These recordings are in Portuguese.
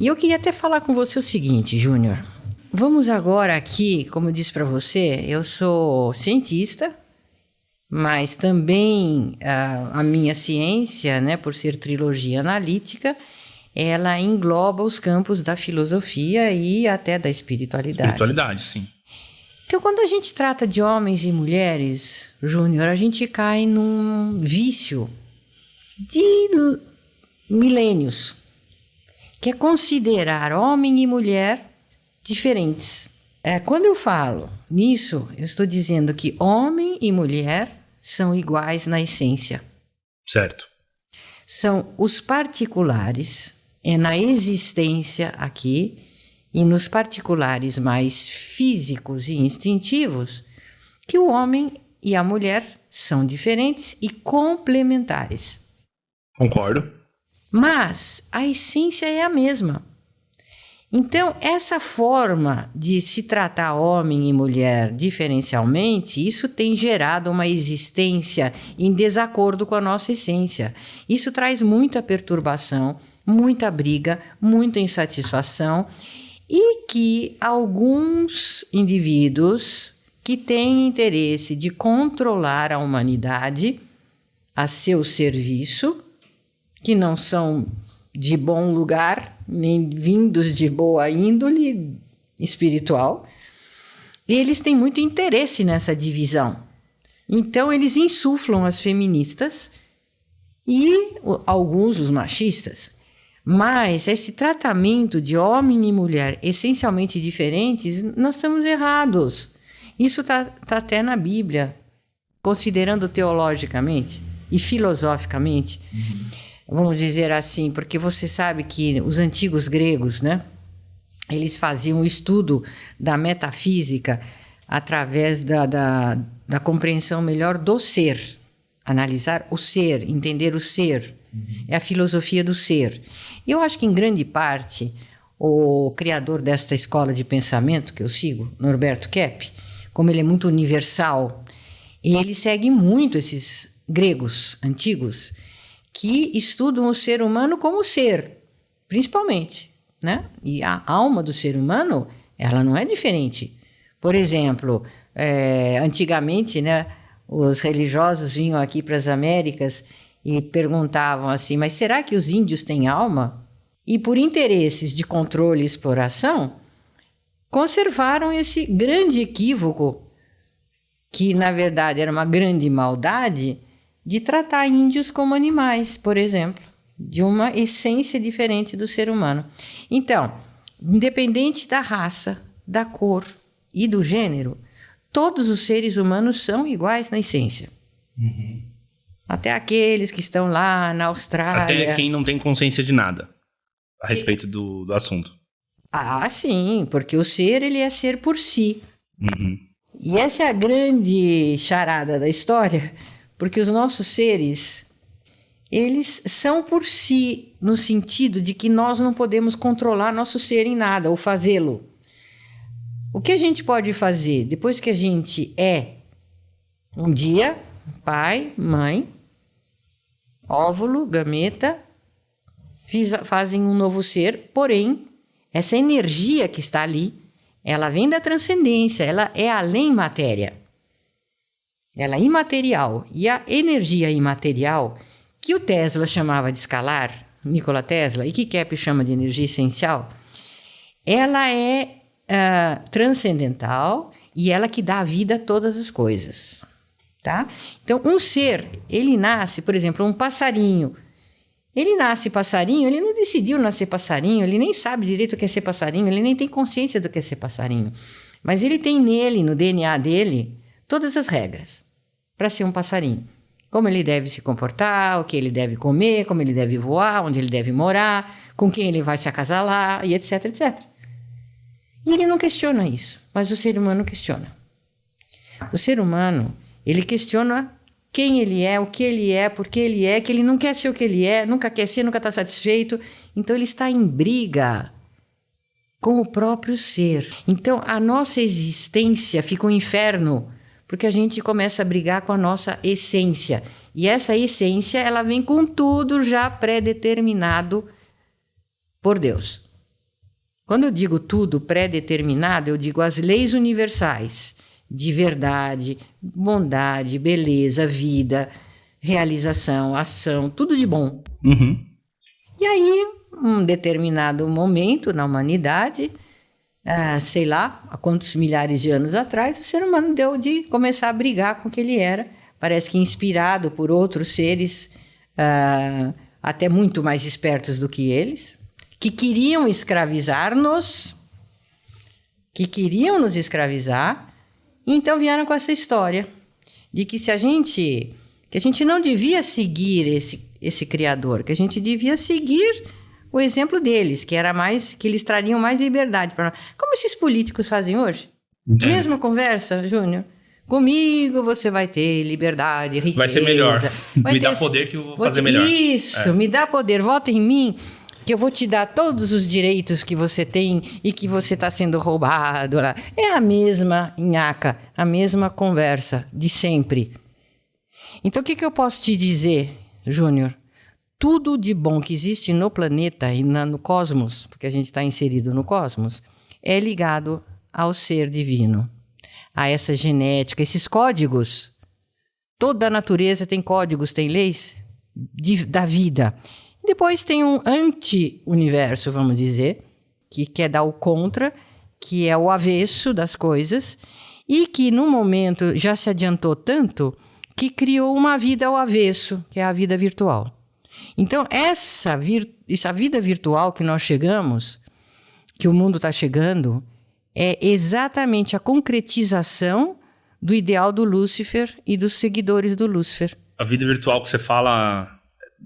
E eu queria até falar com você o seguinte, Júnior. Vamos agora aqui, como eu disse para você, eu sou cientista, mas também a minha ciência, né, por ser trilogia analítica, ela engloba os campos da filosofia e até da espiritualidade. Espiritualidade, sim. Então, quando a gente trata de homens e mulheres, Júnior, a gente cai num vício de milênios, que é considerar homem e mulher diferentes. Quando eu falo nisso, eu estou dizendo que homem e mulher são iguais na essência. Certo. São os particulares, na existência aqui, e nos particulares mais físicos e instintivos, que o homem e a mulher são diferentes e complementares. Concordo. Mas a essência é a mesma. Então, essa forma de se tratar homem e mulher diferencialmente, isso tem gerado uma existência em desacordo com a nossa essência. Isso traz muita perturbação, muita briga, muita insatisfação, e que alguns indivíduos que têm interesse de controlar a humanidade a seu serviço, que não são de bom lugar, nem vindos de boa índole espiritual, eles têm muito interesse nessa divisão. Então, eles insuflam as feministas e alguns os machistas. Mas esse tratamento de homem e mulher essencialmente diferentes, nós estamos errados. Isso está até na Bíblia, considerando teologicamente e filosoficamente. Vamos dizer assim, porque você sabe que os antigos gregos, né, eles faziam um estudo da metafísica através da compreensão melhor do ser. Analisar o ser, entender o ser. É a filosofia do ser. Eu acho que, em grande parte, o criador desta escola de pensamento que eu sigo, Norberto Kepp, como ele é muito universal, ele segue muito esses gregos antigos que estudam o ser humano como ser, principalmente, né? E a alma do ser humano, ela não é diferente. Por exemplo, antigamente, né, os religiosos vinham aqui para as Américas e perguntavam assim, mas será que os índios têm alma? E por interesses de controle e exploração, conservaram esse grande equívoco, que na verdade era uma grande maldade, de tratar índios como animais, por exemplo, de uma essência diferente do ser humano. Então, independente da raça, da cor e do gênero, todos os seres humanos são iguais na essência. Até aqueles que estão lá na Austrália. Até quem não tem consciência de nada a respeito do assunto. Ah, sim, porque o ser, ele é ser por si. E essa é a grande charada da história, porque os nossos seres, eles são por si, no sentido de que nós não podemos controlar nosso ser em nada, ou fazê-lo. O que a gente pode fazer depois que a gente é um dia pai, mãe, óvulo, gameta, fazem um novo ser, porém, essa energia que está ali, ela vem da transcendência, ela é além matéria. Ela é imaterial. E a energia imaterial, que o Tesla chamava de escalar, Nikola Tesla, e que Kepp chama de energia essencial, ela é transcendental e ela que dá vida a todas as coisas. Tá? Então, um ser, ele nasce, por exemplo, um passarinho. Ele nasce passarinho, ele não decidiu nascer passarinho, ele nem sabe direito o que é ser passarinho, ele nem tem consciência do que é ser passarinho. Mas ele tem nele, no DNA dele, todas as regras para ser um passarinho. Como ele deve se comportar, o que ele deve comer, como ele deve voar, onde ele deve morar, com quem ele vai se acasalar, e etc, etc. E ele não questiona isso, mas o ser humano questiona. O ser humano, ele questiona quem ele é, o que ele é, por que ele é, que ele não quer ser o que ele é, nunca quer ser, nunca está satisfeito. Então ele está em briga com o próprio ser. Então a nossa existência fica um inferno, porque a gente começa a brigar com a nossa essência. E essa essência, ela vem com tudo já pré-determinado por Deus. Quando eu digo tudo pré-determinado, eu digo as leis universais de verdade, bondade, beleza, vida, realização, ação, tudo de bom. Uhum. E aí, um determinado momento na humanidade, sei lá, há quantos milhares de anos atrás, o ser humano deu de começar a brigar com o que ele era. Parece que inspirado por outros seres até muito mais espertos do que eles, que queriam escravizar-nos, que queriam nos escravizar. Então vieram com essa história de que a gente não devia seguir esse criador, que a gente devia seguir o exemplo deles, que eles trariam mais liberdade para nós. Como esses políticos fazem hoje? Mesma conversa, Júnior. Comigo você vai ter liberdade, riqueza. Vai ser melhor. Me dá poder que eu vou fazer melhor. Isso, me dá poder, vota em mim, que eu vou te dar todos os direitos que você tem e que você está sendo roubado lá. É a mesma nhaca, a mesma conversa de sempre. Então, o que eu posso te dizer, Júnior? Tudo de bom que existe no planeta e no cosmos, porque a gente está inserido no cosmos, é ligado ao ser divino, a essa genética, esses códigos. Toda a natureza tem códigos, tem leis da vida. E depois tem um anti-universo, vamos dizer, que quer dar o contra, que é o avesso das coisas, e que no momento já se adiantou tanto que criou uma vida ao avesso, que é a vida virtual. Então, essa vida virtual que nós chegamos, que o mundo está chegando, é exatamente a concretização do ideal do Lúcifer e dos seguidores do Lúcifer. A vida virtual que você fala,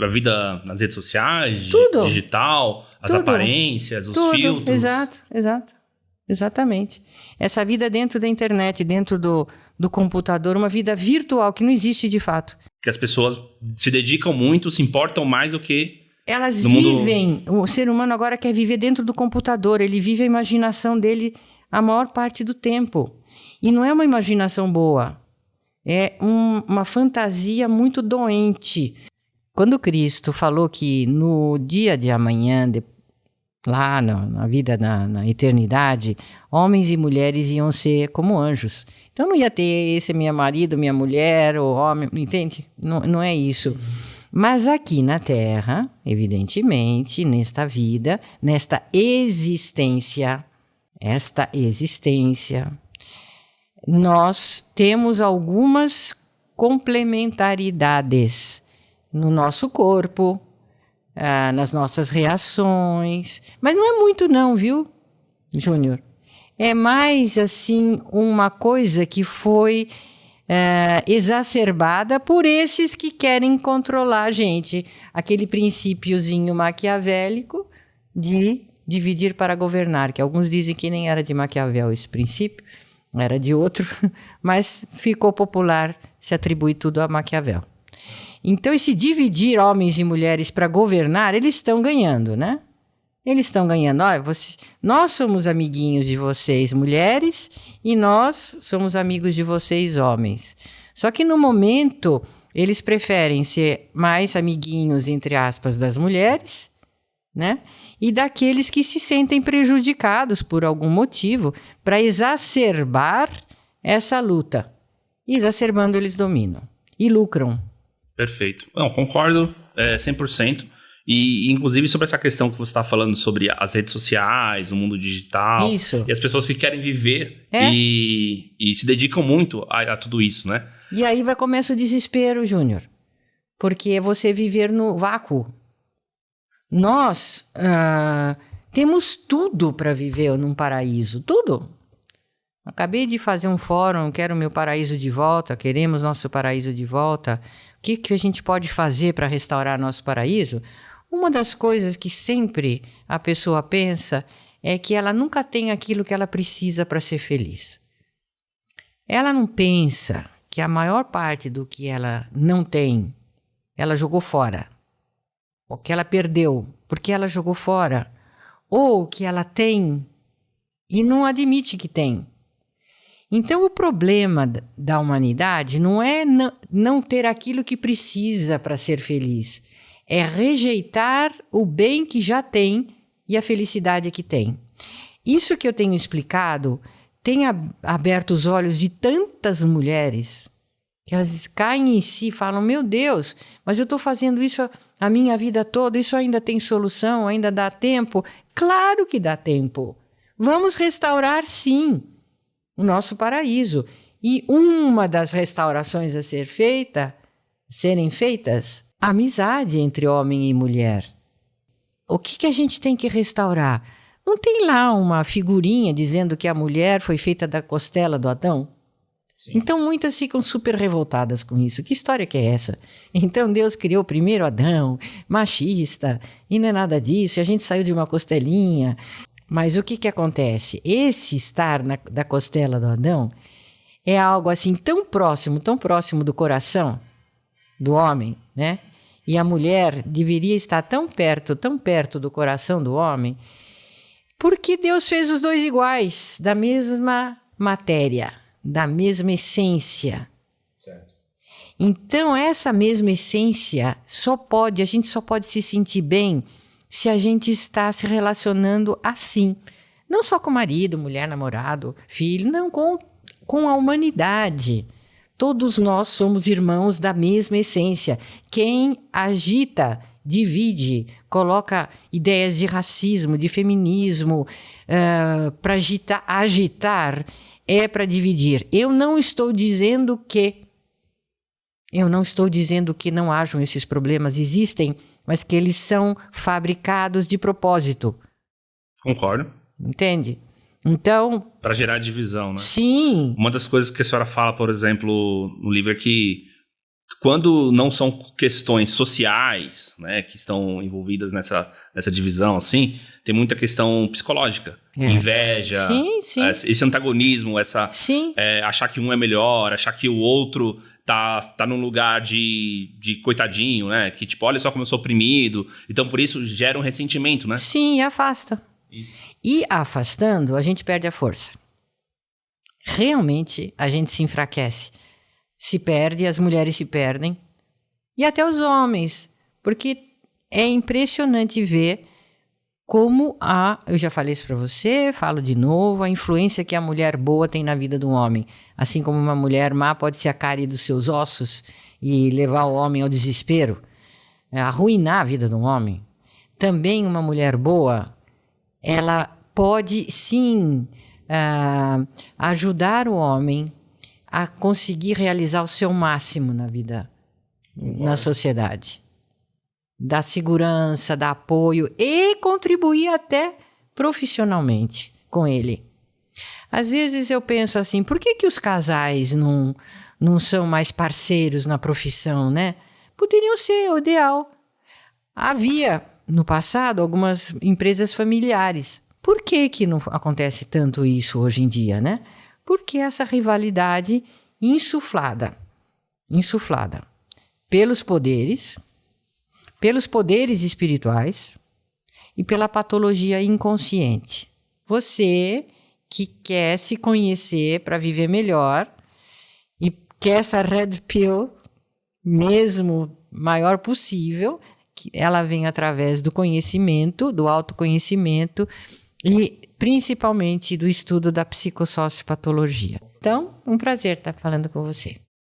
a vida nas redes sociais, tudo, digital, as tudo, aparências, os tudo, filtros. Exato. Exatamente. Essa vida dentro da internet, dentro do computador, uma vida virtual que não existe de fato. Que as pessoas se dedicam muito, se importam mais do que... Elas vivem, o ser humano agora quer viver dentro do computador, ele vive a imaginação dele a maior parte do tempo. E não é uma imaginação boa, é uma fantasia muito doente. Quando Cristo falou que no dia de amanhã, lá na vida, na eternidade, homens e mulheres iam ser como anjos. Então não ia ter esse é meu marido, minha mulher, o homem, entende? Não é isso. Mas aqui na Terra, evidentemente, nesta vida, nesta existência, nós temos algumas complementaridades no nosso corpo, nas nossas reações, mas não é muito não, viu, Júnior? É mais assim uma coisa que foi exacerbada por esses que querem controlar a gente. Aquele princípiozinho maquiavélico de dividir para governar, que alguns dizem que nem era de Maquiavel esse princípio, era de outro, mas ficou popular, se atribui tudo a Maquiavel. Então, esse dividir homens e mulheres para governar, eles estão ganhando, né? Eles estão ganhando. Olha, nós somos amiguinhos de vocês, mulheres, e nós somos amigos de vocês, homens. Só que no momento, eles preferem ser mais amiguinhos, entre aspas, das mulheres, né? E daqueles que se sentem prejudicados por algum motivo, para exacerbar essa luta. E exacerbando, eles dominam e lucram. Perfeito. Não, concordo 100%. E, inclusive, sobre essa questão que você está falando sobre as redes sociais, o mundo digital. Isso. E as pessoas que querem viver e se dedicam muito a tudo isso, né? E aí vai começar o desespero, Júnior. Porque é você viver no vácuo. Nós temos tudo para viver num paraíso. Tudo. Acabei de fazer um fórum, quero meu paraíso de volta, queremos nosso paraíso de volta. O que a gente pode fazer para restaurar nosso paraíso? Uma das coisas que sempre a pessoa pensa é que ela nunca tem aquilo que ela precisa para ser feliz. Ela não pensa que a maior parte do que ela não tem, ela jogou fora. Ou que ela perdeu porque ela jogou fora. Ou que ela tem e não admite que tem. Então, o problema da humanidade não é não ter aquilo que precisa para ser feliz. É rejeitar o bem que já tem e a felicidade que tem. Isso que eu tenho explicado tem aberto os olhos de tantas mulheres que elas caem em si e falam, meu Deus, mas eu estou fazendo isso a minha vida toda, isso ainda tem solução, ainda dá tempo? Claro que dá tempo. Vamos restaurar, sim, o nosso paraíso. E uma das restaurações a serem feitas, a amizade entre homem e mulher. O que a gente tem que restaurar? Não tem lá uma figurinha dizendo que a mulher foi feita da costela do Adão? Sim. Então muitas ficam super revoltadas com isso. Que história que é essa? Então Deus criou primeiro Adão, machista, e não é nada disso, e a gente saiu de uma costelinha. Mas o que acontece? Esse estar da costela do Adão é algo assim tão próximo do coração do homem, né? E a mulher deveria estar tão perto do coração do homem, porque Deus fez os dois iguais, da mesma matéria, da mesma essência. Certo. Então, essa mesma essência a gente só pode se sentir bem se a gente está se relacionando assim. Não só com marido, mulher, namorado, filho, não, com a humanidade. Todos nós somos irmãos da mesma essência. Quem agita, divide, coloca ideias de racismo, de feminismo, para agitar, é para dividir. Eu não estou dizendo que não hajam esses problemas, existem, mas que eles são fabricados de propósito. Concordo. Entende? Então... para gerar divisão, né? Sim. Uma das coisas que a senhora fala, por exemplo, no livro é que quando não são questões sociais, né, que estão envolvidas nessa divisão, assim, tem muita questão psicológica. Inveja, sim. Esse antagonismo, achar que um é melhor, achar que o outro tá num lugar de coitadinho, né? Que tipo, olha só como eu sou oprimido. Então, por isso, gera um ressentimento, né? Sim, afasta. Isso. E afastando, a gente perde a força. Realmente, a gente se enfraquece. Se perde, as mulheres se perdem. E até os homens. Porque é impressionante ver como eu já falei isso para você, falo de novo, a influência que a mulher boa tem na vida do homem. Assim como uma mulher má pode ser a cárie dos seus ossos e levar o homem ao desespero, arruinar a vida do homem. Também uma mulher boa, ela pode sim ajudar o homem a conseguir realizar o seu máximo na vida, na sociedade. Dar segurança, dar apoio e contribuir até profissionalmente com ele. Às vezes eu penso assim, por que os casais não são mais parceiros na profissão, né? Poderiam ser o ideal. Havia, no passado, algumas empresas familiares. Por que não acontece tanto isso hoje em dia, né? Porque essa rivalidade insuflada pelos poderes espirituais e pela patologia inconsciente. Você que quer se conhecer para viver melhor e quer essa red pill mesmo maior possível, que ela vem através do conhecimento, do autoconhecimento e principalmente do estudo da psicossociopatologia. Então, um prazer estar falando com você.